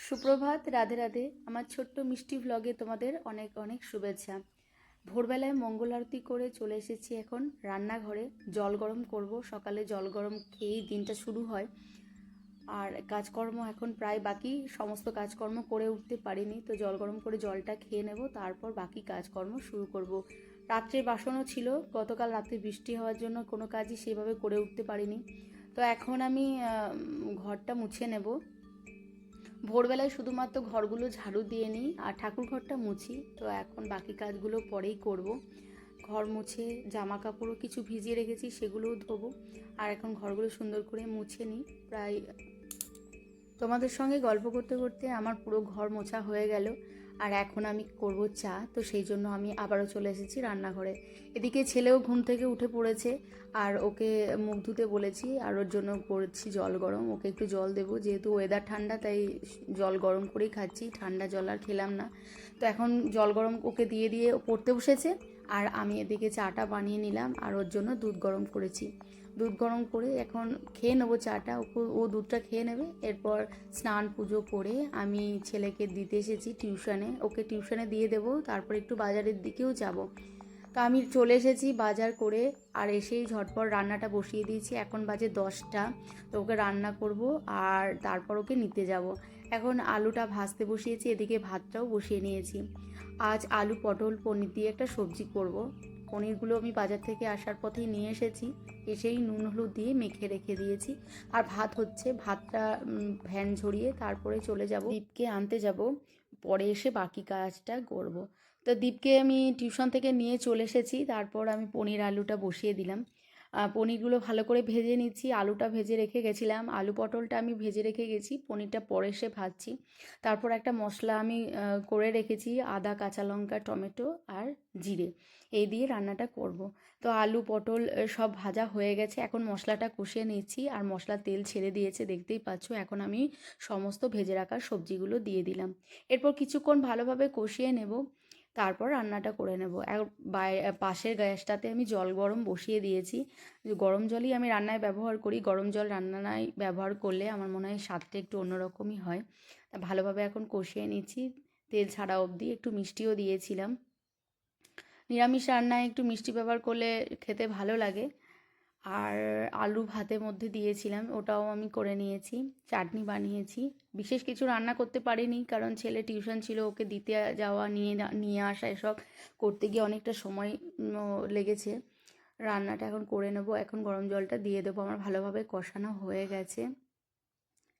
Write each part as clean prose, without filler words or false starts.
সুপ্রভাত, রাধে রাধে। আমার ছোট্ট মিষ্টি ভ্লগে তোমাদের অনেক অনেক শুভেচ্ছা। ভোরবেলায় মঙ্গল আরতি করে চলে এসেছি এখন রান্নাঘরে। জল গরম করব, সকালে জল গরম খেয়েই দিনটা শুরু হয়। আর কাজকর্ম এখন প্রায় বাকি, সমস্ত কাজকর্ম করে উঠতে পারিনি, তো জল গরম করে জলটা খেয়ে নেব, তারপর বাকি কাজকর্ম শুরু করব। রাত্রে বাসনও ছিল, গতকাল রাত্রে বৃষ্টি হওয়ার জন্য কোনো কাজই সেভাবে করে উঠতে পারিনি। তো এখন আমি ঘরটা মুছে নেব। ভোরবেলায় শুধুমাত্র ঘরগুলো ঝাড়ু দিয়ে নিই আর ঠাকুর ঘরটা মুছি, তো এখন বাকি কাজগুলো পরেই করব। ঘর মুছে জামা কাপড়ও কিছু ভিজিয়ে রেখেছি, সেগুলোও ধোবো। আর এখন ঘরগুলো সুন্দর করে মুছে নিই। প্রায় তোমাদের সঙ্গে গল্প করতে করতে আমার পুরো ঘর মোছা হয়ে গেল। আর এখন আমি করব চা, তো সেই জন্য আমি আবারও চলে এসেছি রান্নাঘরে। এদিকে ছেলেও ঘুম থেকে উঠে পড়েছে, আর ওকে মুখ ধুতে বলেছি, আর ওর জন্য করছি জল গরম। ওকে একটু জল দেবো, যেহেতু ওয়েদার ঠান্ডা, তাই জল গরম করেই খাচ্ছি, ঠান্ডা জল আর খেলাম না। তো এখন জল গরম ওকে দিয়ে দিয়ে পড়তে বসেছে, আর আমি এদিকে চাটা বানিয়ে নিলাম, আর ওর জন্য দুধ গরম করেছি। দুধ গরম করে এখন খেয়ে নেবো চাটা, ও দুধটা খেয়ে নেবে। এরপর স্নান পুজো করে আমি ছেলেকে দিতে এসেছি টিউশনে, ওকে টিউশনে দিয়ে দেবো, তারপর একটু বাজারের দিকেও যাব। তো আমি চলে এসেছি বাজার করে, আর এসেই ঝটপট রান্নাটা বসিয়ে দিয়েছি। এখন বাজে 10টা, তো ওকে রান্না করব আর তারপর ওকে নিতে যাব। এখন আলুটা ভাজতে বসিয়েছি, এদিকে ভাতটাও বসিয়ে নিয়েছি। আজ আলু পটল পনির দিয়ে একটা সবজি করব। পনিরগুলো আমি বাজার থেকে আসার পথেই নিয়ে এসেছি, এসেই নুন হলুদ দিয়ে মেখে রেখে দিয়েছি। আর ভাত হচ্ছে, ভাতটা ভ্যান ঝরিয়ে তারপরে চলে যাব, দীপকে আনতে যাব, পরে এসে বাকি কাজটা করব। তো দীপকে আমি টিউশন থেকে নিয়ে চলে এসেছি, তারপর আমি পনির আলুটা বসিয়ে দিলাম। পনিরগুলো ভালো করে ভেজে নিচ্ছি, আলুটা ভেজে রেখে গেছিলাম, আলু পটলটা আমি ভেজে রেখে গেছি, পনিরটা পরে এসে ভাজছি। তারপর একটা মশলা আমি করে রেখেছি, আদা কাঁচা লঙ্কা টমেটো আর জিরে, এই দিয়ে রান্নাটা করব। তো আলু পটল সব ভাজা হয়ে গেছে, এখন মশলাটা কষিয়ে নিচ্ছি, আর মশলা তেল ছেড়ে দিয়েছে দেখতেই পাচ্ছ। এখন আমি সমস্ত ভেজে রাখা সবজিগুলো দিয়ে দিলাম। এরপর কিছুক্ষণ ভালোভাবে কষিয়ে নেব, তারপর রান্নাটা করে নেব। পাশের গ্যাসটাতে আমি জল গরম বসিয়ে দিয়েছি। গরম জলই আমি রান্নায় ব্যবহার করি, গরম জল রান্নায় ব্যবহার করলে আমার মনে হয় স্বাদটা একটু অন্যরকমই হয়। তা ভালোভাবে এখন কষিয়ে নিচ্ছি, তেল ছাড়া অবধি। একটু মিষ্টিও দিয়েছিলাম, নিরামিষ রান্নায় একটু মিষ্টি ব্যবহার করলে খেতে ভালো লাগে। আর আলু ভাতের মধ্যে দিয়েছিলাম, ওটাও আমি করে নিয়েছি। চাটনি বানিয়েছি। বিশেষ কিছু রান্না করতে পারিনি, কারণ ছেলে টিউশন ছিল, ওকে দিতে যাওয়া, নিয়ে আসা, এসব করতে গিয়ে অনেকটা সময় লেগেছে। রান্নাটা এখন করে নেব। এখন গরম জলটা দিয়ে দেবো, আমার ভালোভাবে কষানো হয়ে গেছে।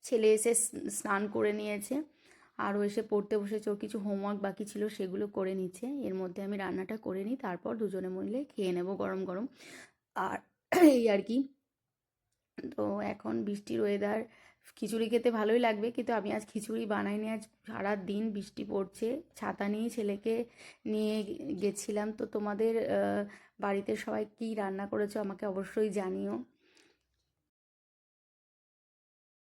ছেলে এসে স্নান করে নিয়েছে, আরও এসে পড়তে বসেছে, ওর কিছু হোমওয়ার্ক বাকি ছিল সেগুলো করে নিচ্ছে। এর মধ্যে আমি রান্নাটা করে নিই, তারপর দুজনে মিলে খেয়ে নেব গরম গরম। আর এই আর কি। তো এখন বৃষ্টির ওয়েদার, খিচুড়ি খেতে ভালোই লাগবে, কিন্তু আমি আজ খিচুড়ি বানাইনি। আজ সারা দিন বৃষ্টি পড়ছে, ছাতা নিয়ে ছেলেকে নিয়ে গেছিলাম। তো তোমাদের বাড়িতে সবাই কী রান্না করেছো আমাকে অবশ্যই জানিও।